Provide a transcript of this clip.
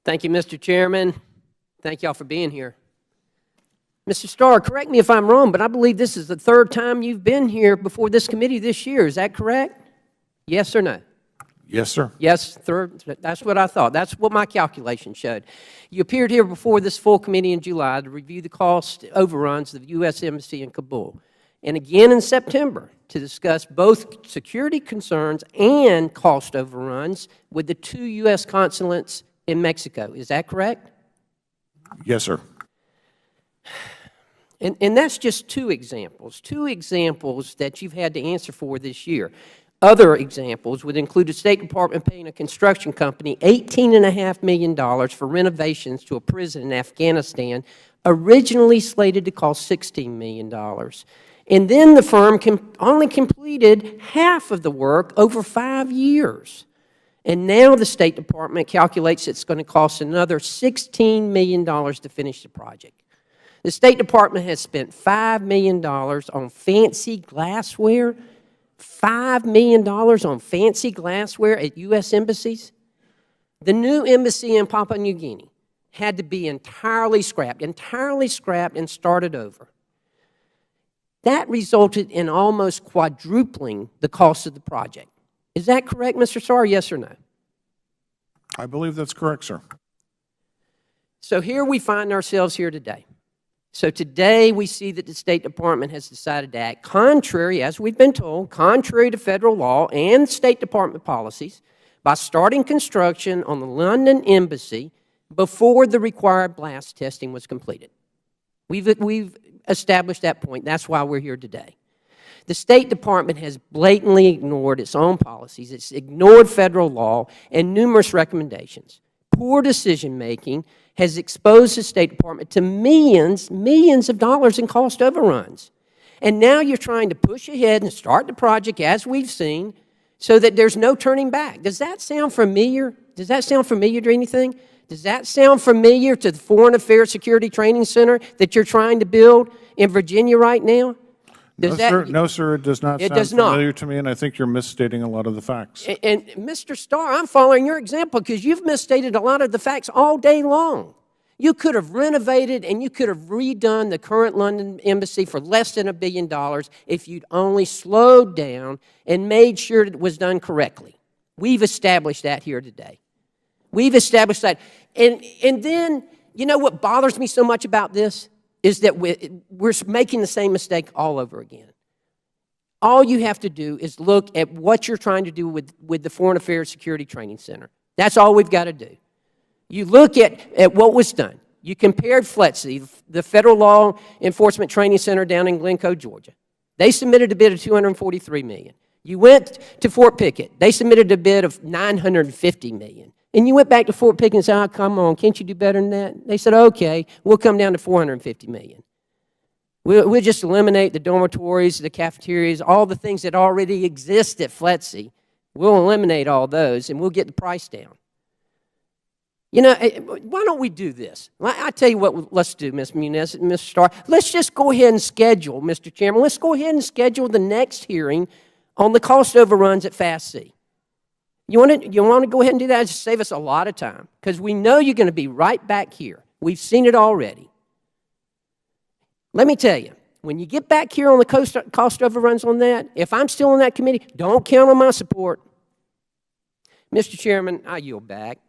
Thank you, Mr. Chairman. Thank y'all for being here. Mr. Starr, correct me if I'm wrong, but I believe this is the third time you've been here before this committee this year. Is that correct? Yes or no? Yes, sir. Yes, third. That's what I thought. That's what my calculation showed. You appeared here before this full committee in July to review the cost overruns of the U.S. Embassy in Kabul, and again in September to discuss both security concerns and cost overruns with the 2 U.S. consulates in Mexico. Is that correct? Yes, sir. And that's just two examples that you've had to answer for this year. Other examples would include the State Department paying a construction company $18.5 million for renovations to a prison in Afghanistan, originally slated to cost $16 million. And then the firm only completed half of the work over 5 years. And now the State Department calculates it's going to cost another $16 million to finish the project. The State Department has spent $5 million on fancy glassware, $5 million on fancy glassware at U.S. embassies. The new embassy in Papua New Guinea had to be entirely scrapped and started over. That resulted in almost quadrupling the cost of the project. Is that correct, Mr. Starr, yes or no? I believe that's correct, sir. So here we find ourselves here today. So today we see that the State Department has decided to act contrary, as we've been told, contrary to federal law and State Department policies by starting construction on the London Embassy before the required blast testing was completed. We've established that point. That's why we're here today. The State Department has blatantly ignored its own policies. It's ignored federal law and numerous recommendations. Poor decision-making has exposed the State Department to millions of dollars in cost overruns. And now you're trying to push ahead and start the project, as we've seen, so that there's no turning back. Does that sound familiar? Does that sound familiar to anything? Does that sound familiar to the Foreign Affairs Security Training Center that you're trying to build in Virginia right now? No, sir, it does not sound familiar to me, and I think you're misstating a lot of the facts. And Mr. Starr, I'm following your example because you've misstated a lot of the facts all day long. You could have renovated and you could have redone the current London Embassy for less than $1 billion if you'd only slowed down and made sure that it was done correctly. We've established that here today. We've established that. And then, you know what bothers me so much about this? Is that we're making the same mistake all over again. All you have to do is look at what you're trying to do with the Foreign Affairs Security Training Center. That's all we've got to do. You look at what was done. You compared FLETC, the Federal Law Enforcement Training Center down in Glencoe, Georgia. They submitted a bid of $243 million. You went to Fort Pickett. They submitted a bid of $950 million. And you went back to Fort Pickett and said, oh, come on, can't you do better than that? They said, okay, we'll come down to $450 million. We'll just eliminate the dormitories, the cafeterias, all the things that already exist at FLETC. We'll eliminate all those, and we'll get the price down. You know, why don't we do this? I tell you what, let's do, Ms. Muniz and Mr. Starr. Let's just go ahead and schedule, Mr. Chairman, let's go ahead and schedule the next hearing on the cost overruns at FAST-C. You want to go ahead and do that? Just save us a lot of time because we know you're going to be right back here. We've seen it already. Let me tell you, when you get back here on the cost overruns on that, if I'm still on that committee, don't count on my support. Mr. Chairman, I yield back.